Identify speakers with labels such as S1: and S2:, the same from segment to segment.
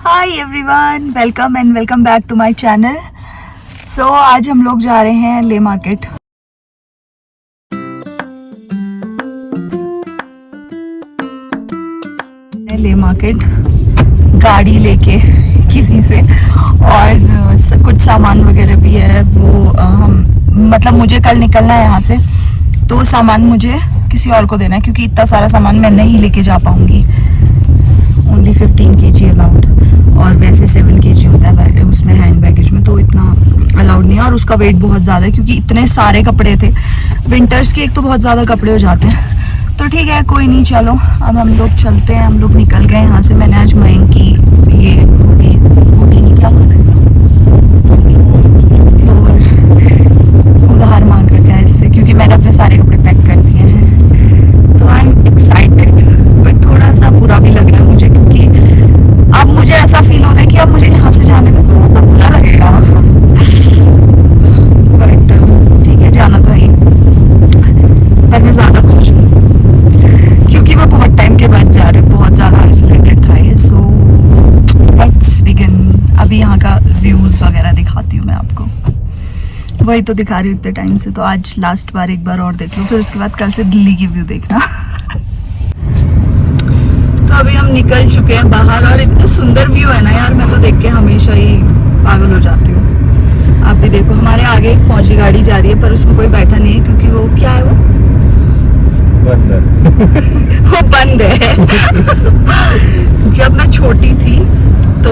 S1: Hi everyone, welcome and welcome back to my channel. So आज हम लोग जा रहे हैं ले मार्केट। ले मार्केट गाड़ी लेके किसी से, और कुछ सामान वगैरह भी है वो मतलब मुझे कल निकलना है यहाँ से, तो सामान मुझे किसी और को देना है क्योंकि इतना सारा सामान मैं नहीं लेके जा पाऊंगी। ओनली 15 kg अलाउड, और वैसे 7 kg होता है उसमें हैंड बैगेज में, तो इतना अलाउड नहीं है। और उसका वेट बहुत ज़्यादा है क्योंकि इतने सारे कपड़े थे विंटर्स के, एक तो बहुत ज़्यादा कपड़े हो जाते हैं। तो ठीक है, कोई नहीं, चलो अब हम लोग चलते हैं। हम लोग निकल गए यहाँ से। मैंने आज मयंक की ये हुडी नहीं, क्या बोलते हैं इसको, लोअर उधार मांग रखा है इससे, क्योंकि मैंने अपने सारे कपड़े पैक कर दिए हैं। तो आई एम एक्साइटेड, बट थोड़ा सा बुरा भी लग रहा है मुझे, क्योंकि अब मुझे ऐसा फील हो रहा है कि अब मुझे यहाँ से जाने में थोड़ा सा बुरा लगेगा, बट ठीक है, जाना तो है। पर मैं ज़्यादा खुश हूँ क्योंकि मैं बहुत टाइम के बाद जा रही हूँ, बहुत ज़्यादा आइसोलेटेड था ये। So let's begin. अभी यहाँ का व्यूज़ वगैरह दिखाती हूँ मैं आपको, वही तो दिखा रही हूँ इतने टाइम से। तो आज लास्ट बार एक बार और देख लो, फिर उसके बाद कल से दिल्ली की व्यू देखना। तो अभी हम निकल चुके हैं बाहर, और इतना सुंदर व्यू है ना यार, मैं तो देख के हमेशा ही पागल हो जाती हूँ। आप भी देखो, हमारे आगे एक फौजी गाड़ी जा रही है, पर उसमें कोई बैठा नहीं है क्योंकि वो क्या है, वो बंद है। वो बंद है। जब मैं छोटी थी तो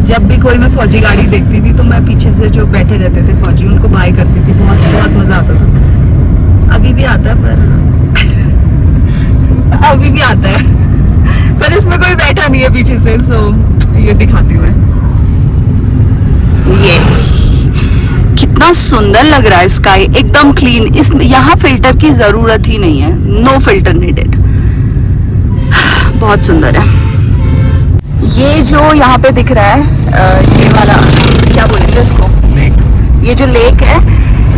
S1: जब भी कोई मैं फौजी गाड़ी देखती थी तो मैं पीछे से जो बैठे रहते थे फौजी, उनको बाय करती थी। बहुत बहुत मजा आता था। अभी भी आता है, पर अभी भी आता है, पर इसमें कोई बैठा नहीं है पीछे से। सो ये दिखाती हूँ मैं। ये कितना सुंदर लग रहा है स्काई, एकदम क्लीन। इस यहाँ फिल्टर की जरूरत ही नहीं है, नो फिल्टर नीडेड। बहुत सुंदर है। ये जो यहाँ पे दिख रहा है, ये वाला क्या बोलेंगे इसको, लेक। ये जो लेक है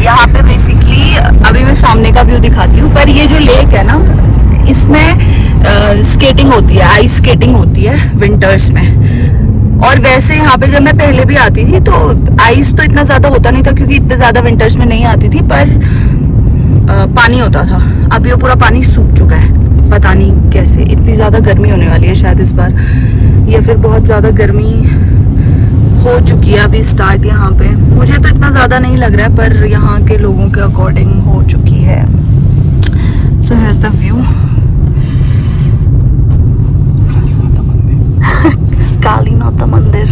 S1: यहाँ पे बेसिकली, अभी मैं सामने का व्यू दिखाती हूँ, पर ये जो लेक है ना, इसमें स्केटिंग होती है, आइस स्केटिंग होती है विंटर्स में। और वैसे यहाँ पे जब मैं पहले भी आती थी तो आइस तो इतना ज़्यादा होता नहीं था क्योंकि इतने ज़्यादा विंटर्स में नहीं आती थी, पर पानी होता था। अभी वो पूरा पानी सूख चुका है, पता नहीं कैसे। इतनी ज़्यादा गर्मी होने वाली है शायद इस बार, या फिर बहुत ज़्यादा गर्मी हो चुकी है अभी स्टार्ट यहाँ पे। मुझे तो इतना ज़्यादा नहीं लग रहा है, पर यहाँ के लोगों के अकॉर्डिंग हो चुकी है। So here's the view. Kali Mata मंदिर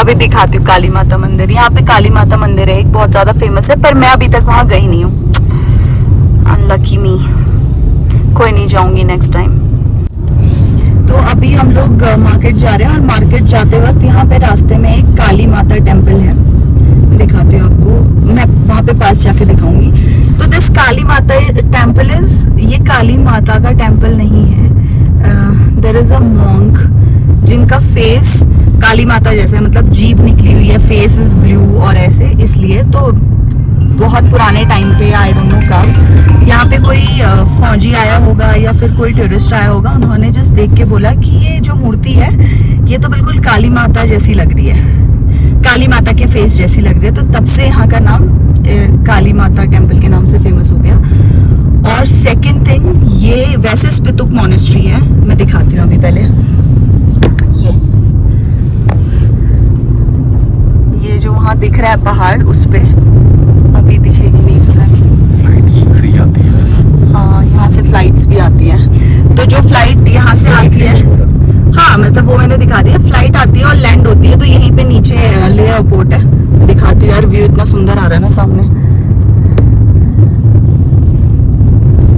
S1: अभी दिखाती हूँ। काली माता मंदिर, यहाँ पे काली माता मंदिर है एक, बहुत ज्यादा फेमस है, पर मैं अभी तक वहां गई नहीं हूँ। अनलकी मी, कोई नहीं, जाऊंगी नेक्स्ट टाइम। तो अभी हम लोग मार्केट जा रहे हैं, और मार्केट जाते वक्त यहाँ पे रास्ते में एक काली माता टेम्पल है, मैं दिखाती हूँ आपको। मैं वहां पे पास जाके दिखाऊंगी। तो दिस काली माता टेम्पल इज, ये काली माता का टेम्पल नहीं है। देयर इज अ मॉन्क जिनका फेस काली माता जैसे, मतलब जीभ निकली हुई है, फेस इज ब्लू और ऐसे, इसलिए। तो बहुत पुराने टाइम पे, आई डोंट नो कब, यहाँ पे कोई फौजी आया होगा या फिर कोई टूरिस्ट आया होगा, उन्होंने जस्ट देख के बोला कि ये जो मूर्ति है ये तो बिल्कुल काली माता जैसी लग रही है, काली माता के फेस जैसी लग रही है। तो तब से यहाँ का नाम काली माता टेम्पल के नाम से फेमस हो गया। और सेकेंड थिंग, ये वैसे स्पितुक मॉनेस्ट्री है, मैं दिखाती हूँ अभी पहले। ये जो वहाँ दिख रहा है पहाड़, उस पे अभी दिखेगी नहीं एग्जैक्टली। फ्लाइट यहीं से ही आती है वैसे। हाँ, यहाँ से फ्लाइट्स भी आती हैं। तो जो फ्लाइट यहाँ से आती है, हाँ मतलब वो मैंने दिखा दिया, फ्लाइट आती है और लैंड होती है, तो यहीं पे नीचे ले एयरपोर्ट है। दिखाती हूँ यार, व्यू इतना सुंदर आ रहा है ना सामने।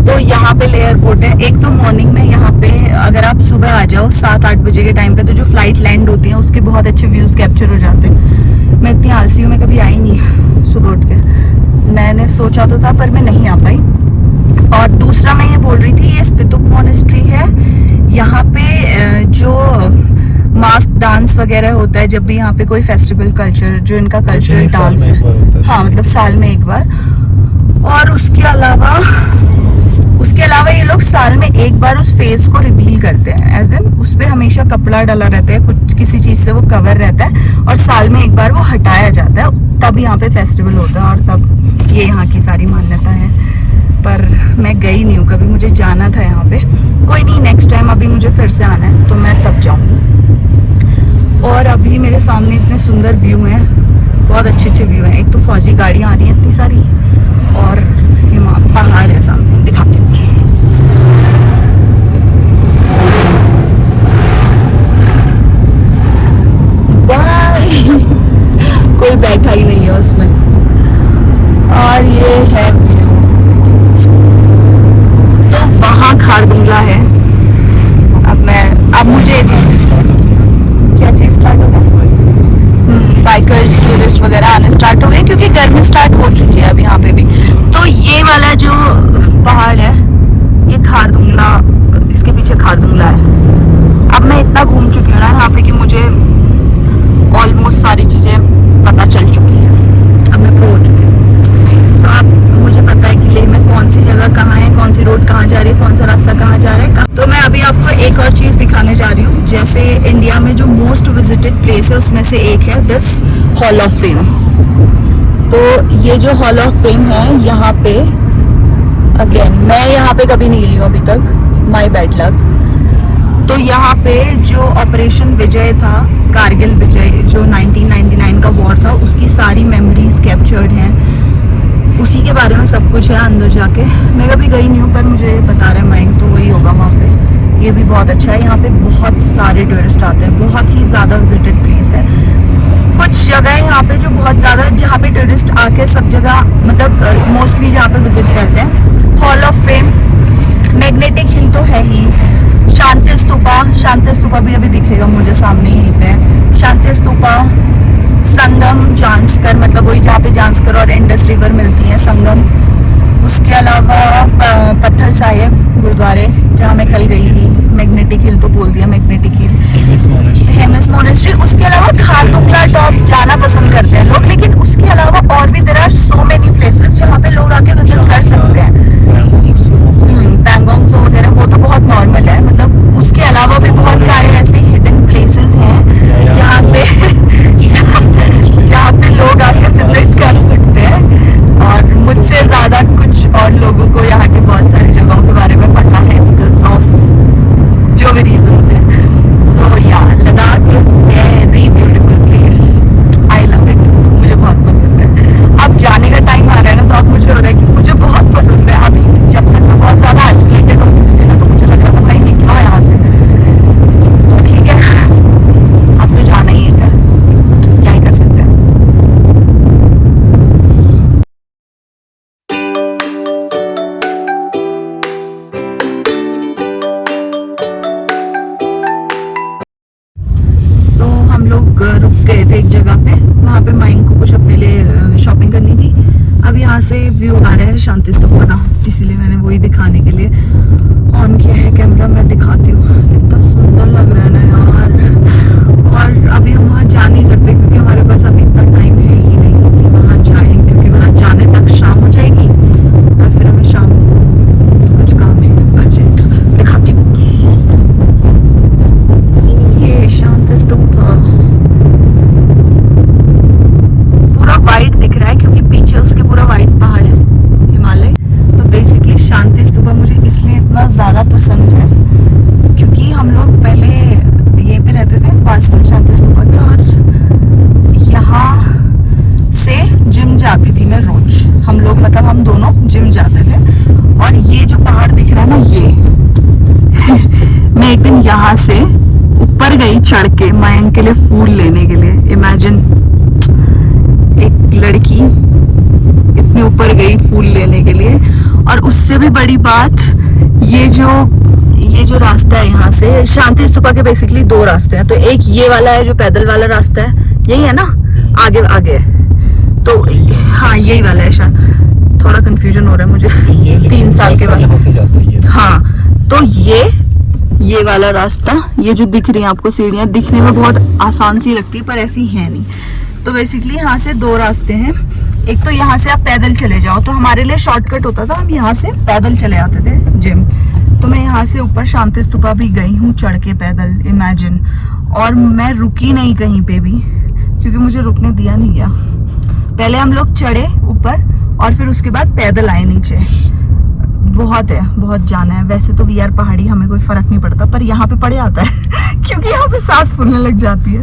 S1: तो यहाँ पे ले एयरपोर्ट है। एक तो मॉर्निंग में यहाँ पे अगर आप सुबह आ जाओ 7-8 बजे के टाइम पे, तो जो फ्लाइट लैंड होती है उसके बहुत अच्छे व्यूज कैप्चर हो जाते हैं। मैं इतनी आलसी हूँ, मैं कभी आई नहीं सुबह उठ के। मैंने सोचा तो था, पर मैं नहीं आ पाई। और दूसरा मैं ये बोल रही थी, ये स्पितुक मॉनेस्ट्री है। यहाँ पे जो मास्क डांस वगैरह होता है जब भी यहाँ पे कोई फेस्टिवल, कल्चर जो इनका कल्चरल डांस है, हाँ मतलब साल में एक बार। और उसके अलावा उसके अलावा ये लोग साल में एक बार उस फेस को रिवील करते हैं, एज इन उस पे हमेशा कपड़ा डाला रहता है, कुछ किसी चीज से वो कवर रहता है और साल में एक बार वो हटाया जाता है, तब यहाँ पे फेस्टिवल होता है और तब ये यहाँ की सारी मान्यता है। पर मैं गई नहीं हूँ कभी, मुझे जाना था यहाँ पे। कोई नहीं, नेक्स्ट टाइम अभी मुझे फिर से आना है तो मैं तब जाऊंगी। और अभी मेरे सामने इतने सुंदर व्यू हैं, बहुत अच्छे अच्छे व्यू हैं। एक तो फौजी गाड़ियाँ आ रही हैं इतनी सारी और पहाड़ है सामने, दिखाती हूँ। कोई बैठा ही नहीं है उसमें। और ये है व्यू, तो वहाँ खारदुंगला है। अब मुझे क्या चीज स्टार्ट हो गया, बाइकर्स टूरिस्ट वगैरह आने स्टार्ट हो गए क्योंकि गर्मी स्टार्ट हो चुकी है अब यहाँ पे भी। तो ये वाला जो पहाड़ है ये खारदुंगला, इसके पीछे खारदुंगला है। अब मैं इतना घूम चुकी हूँ ना यहाँ पे कि मुझे ऑलमोस्ट सारी चीजें पता चल चुकी है, अब मैं प्रो हो चुकी हूँ। तो अब मुझे पता है कि लेह में कौन सी जगह कहाँ है, कौन सी रोड कहाँ जा रही है, कौन सा रास्ता कहाँ जा रहा है। तो मैं अभी आपको एक और चीज दिखाने जा रही हूँ। जैसे इंडिया में जो मोस्ट विजिटेड प्लेस है उसमें से एक है दिस हॉल ऑफ फेम। तो ये जो हॉल ऑफ फेम है यहाँ पे, अगेन मैं यहाँ पे कभी नहीं गई हूँ अभी तक, माई बैड लक। तो यहाँ पे जो ऑपरेशन विजय था, कारगिल विजय, जो 1999 का वॉर था, उसकी सारी मेमोरीज कैप्चर्ड हैं, उसी के बारे में सब कुछ है अंदर जाके। मैं कभी गई नहीं हूँ पर मुझे बता रहे माइक, तो वही होगा वहाँ पे। ये भी बहुत अच्छा है, यहाँ पे बहुत सारे टूरिस्ट आते हैं, बहुत ही ज़्यादा विजिटेड प्लेस है। कुछ जगह है यहाँ पे जो बहुत ज़्यादा, जहाँ पे टूरिस्ट आके सब जगह मतलब मोस्टली जहाँ पे विजिट करते हैं। Hall of fame, magnetic hill तो है ही, शांति स्तूपा भी अभी दिखेगा मुझे सामने यहीं पे। शांति स्तूपा, संगम, जांस्कर, मतलब वही जहाँ पे जांस्कर और इंडस रिवर मिलती है, संगम। उसके अलावा पत्थर साहिब गुरुद्वारे जहाँ मैं कल गई थी, मैग्नेटिक हिल तो बोल दिया, मैग्नेटिक हिल, हेमिस मोनेस्ट्री। उसके अलावा खारदुंगला टॉप जाना पसंद करते हैं लोग, लेकिन उसके अलावा और भी there are so many places जहाँ पे लोग आके विजिट कर सकते हैं। पैंगोंग वगैरह वो तो बहुत नॉर्मल है, मतलब उसके अलावा भी बहुत सारे ऐसे हिडन प्लेसेस हैं जहाँ पे लोग आके विजिट कर सकते हैं। और मुझसे ज्यादा कुछ और लोगों को यहाँ के बहुत सारी जगहों के बारे में पता है बिकॉज ऑफ जो भी रीजंस है। सो या Ladakh is very beautiful place, I love it, मुझे बहुत पसंद है। अब जाने का टाइम आ रहा है ना, तो अब मुझे हो रहा है कि मुझे बहुत पसंद है। अभी जब तक मैं बहुत ज्यादा आइसोलेटेड होती थी ना, तो मुझे लग रहा था भाई निकलो यहाँ से, तो ठीक है अब तो जाना ही है, कल क्या ही कर सकते हैं। तो हम लोग रुक गए थे एक जगह पे, वहाँ पे माइंग को कुछ अपने लिए शॉपिंग करनी थी। अब यहाँ से व्यू आ रहा है शांति स्तूपा का, इसीलिए मैंने वही दिखाने के लिए ऑन किया है कैमरा। मैं दिखाती हूँ, इतना सुंदर लग रहा है ना यार। और अभी हम वहाँ जा नहीं सकते क्योंकि हमारे पास अभी इतना टाइम है ही नहीं कि वहाँ जाएं, क्योंकि वहाँ जाने तक शाम हो जाएगी और फिर हमें शाम को कुछ काम है अर्जेंट। दिखाती हूँ, ये शांति स्तूपा पूरा वाइट दिख रहा है क्योंकि पीछे उसके पूरा वाइट पहाड़ है, हिमालय। तो बेसिकली शांति स्तूपा मुझे इसलिए इतना ज़्यादा पसंद है क्योंकि हम लोग पहले यहीं पे रहते थे पास में शांति स्तूपा के, और यहाँ से जिम जाती थी मैं रोज। हम लोग मतलब हम दोनों जिम जाते थे। और ये जो पहाड़ दिख रहा है ना, ये मैं एक दिन यहाँ से ऊपर गई चढ़ के मयंक के लिए फूल लेने के लिए। इमेजिन एक लड़की इतने ऊपर गई फूल लेने के लिए। और उससे भी बड़ी बात, ये जो रास्ता है यहाँ से शांति स्तूपा के बेसिकली दो रास्ते हैं। तो एक ये वाला है जो पैदल वाला रास्ता है, यही है ना, आगे आगे तो हाँ यही वाला है शायद, थोड़ा कंफ्यूजन हो रहा है मुझे 3 साल के बाद। हाँ तो ये वाला रास्ता, ये जो दिख रही है आपको सीढ़ियाँ, दिखने में बहुत आसान सी लगती है पर ऐसी है नहीं। तो बेसिकली यहाँ से 2 रास्ते हैं। एक तो यहाँ से आप पैदल चले जाओ तो हमारे लिए शॉर्टकट होता था, हम यहाँ से पैदल चले आते थे जिम। तो मैं यहाँ से ऊपर शांति स्तूपा भी गई हूँ चढ़ के पैदल, इमेजिन। और मैं रुकी नहीं कहीं पे भी क्योंकि मुझे रुकने दिया नहीं गया। पहले हम लोग चढ़े ऊपर और फिर उसके बाद पैदल आए नीचे। बहुत है, बहुत जाना है। वैसे तो वीआर पहाड़ी हमें कोई फर्क नहीं पड़ता, पर यहाँ पे पड़ जाता है क्योंकि यहाँ पे सांस फूलने लग जाती है।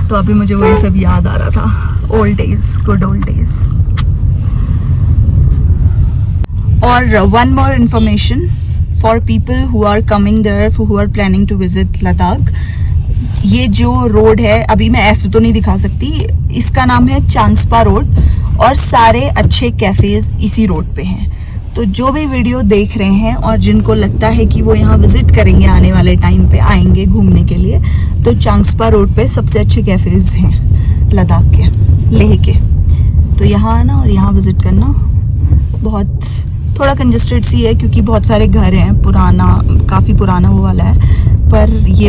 S1: तो अभी मुझे वही सब याद आ रहा था, old days, good old days. और one more information for people who are coming there, who are planning to visit Ladakh. ये जो रोड है, अभी मैं ऐसे तो नहीं दिखा सकती, इसका नाम है चांगस्पा रोड और सारे अच्छे कैफेज इसी रोड पे हैं। तो जो भी वीडियो देख रहे हैं और जिनको लगता है कि वो यहाँ विजिट करेंगे, आने वाले टाइम पे आएंगे घूमने के लिए, तो चांगस्पा रोड पे सबसे अच्छे कैफेज हैं लद्दाख के, लेह के। तो यहाँ आना और यहाँ विजिट करना। बहुत थोड़ा कंजेस्टेड सी है क्योंकि बहुत सारे घर हैं, पुराना, काफ़ी पुराना वो वाला है, पर ये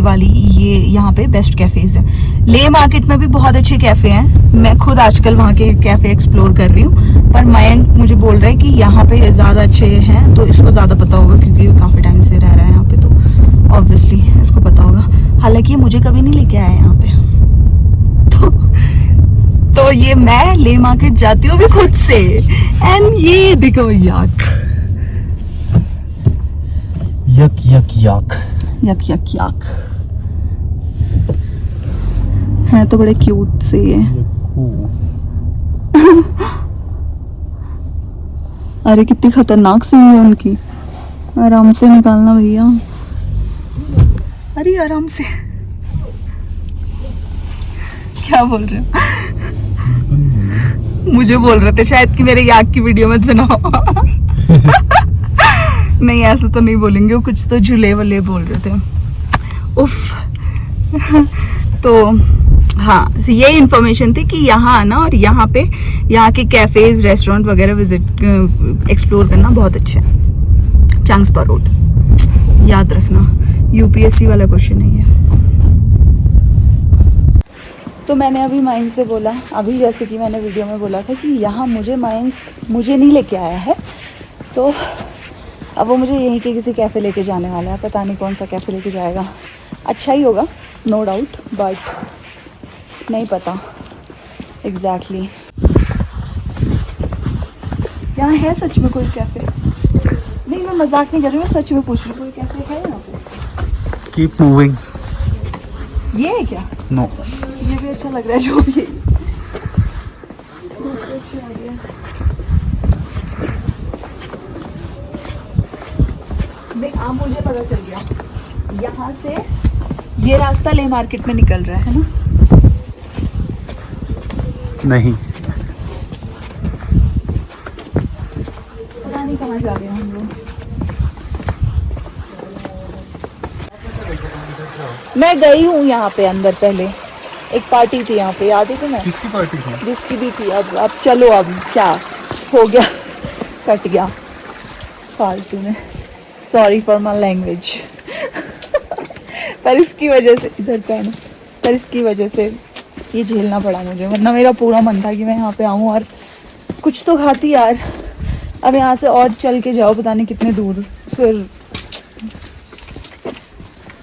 S1: यहाँ पे बेस्ट कैफेज हैं। लेह मार्केट में भी बहुत अच्छे कैफ़े हैं। मैं खुद आजकल वहाँ के कैफ़े एक्सप्लोर कर रही हूँ, पर मयंक मुझे बोल रहा है कि यहाँ पे ज़्यादा अच्छे हैं, तो इसको ज़्यादा पता होगा क्योंकि वो काफ़ी टाइम से रह रहा है यहाँ पे, तो ऑब्वियसली इसको पता होगा। हालांकि मुझे कभी नहीं लेके आया यहाँ पे। तो ये मैं लेह मार्केट जाती हूँ अभी खुद से। एंड ये देखो याक
S2: यक यक यक
S1: यक यक यक है, तो बड़े क्यूट से ये। अरे कितनी खतरनाक सी है उनकी, आराम से निकालना भैया, अरे आराम से। क्या बोल रहे हो? मुझे बोल रहे थे शायद कि मेरे याक की वीडियो मत बनाओ। नहीं ऐसा तो नहीं बोलेंगे, वो कुछ तो झूले वले बोल रहे थे। उफ। तो हाँ, ये इन्फॉर्मेशन थी कि यहाँ आना और यहाँ पे यहाँ के कैफेज, रेस्टोरेंट वगैरह विजिट एक्सप्लोर करना बहुत अच्छा है। चांगस्पा रोड याद रखना, यूपीएससी वाला क्वेश्चन नहीं है। तो मैंने अभी मयंक से बोला, अभी जैसे कि मैंने वीडियो में बोला था कि यहाँ मयंक मुझे नहीं लेके आया है, तो अब वो मुझे यहीं के किसी कैफ़े लेके जाने वाला है। पता नहीं कौन सा कैफ़े लेके जाएगा, अच्छा ही होगा नो डाउट, बट नहीं पता एग्जैक्टली। यहाँ है सच में कोई कैफ़े? नहीं मैं मजाक नहीं कर रही, मैं सच में पूछ रही हूँ, कोई कैफ़े है यहाँ पे?
S2: Keep moving.
S1: ये है क्या?
S2: नो।
S1: ये भी अच्छा लग रहा है, जो भी है। अब मुझे पता चल गया, यहाँ से ये रास्ता लेह मार्केट में निकल रहा है ना?
S2: नहीं,
S1: पता नहीं कहाँ जा रहे हैं हम लोग। मैं गई हूँ यहाँ पे अंदर, पहले एक पार्टी थी यहाँ पे, याद है तुम्हें?
S2: किसकी पार्टी थी?
S1: जिसकी भी थी। अब चलो, अब क्या हो गया, कट गया फालतू में, सॉरी फॉर माई लैंग्वेज। पर इसकी वजह से इधर पहनो, पर इसकी वजह से ये झेलना पड़ा मुझे, वरना मेरा पूरा मन था कि मैं यहाँ पे आऊँ और कुछ तो खाती यार। अब यहाँ से और चल के जाओ पता नहीं कितने दूर, फिर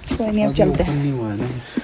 S1: कोई नहीं, अब चलते हैं।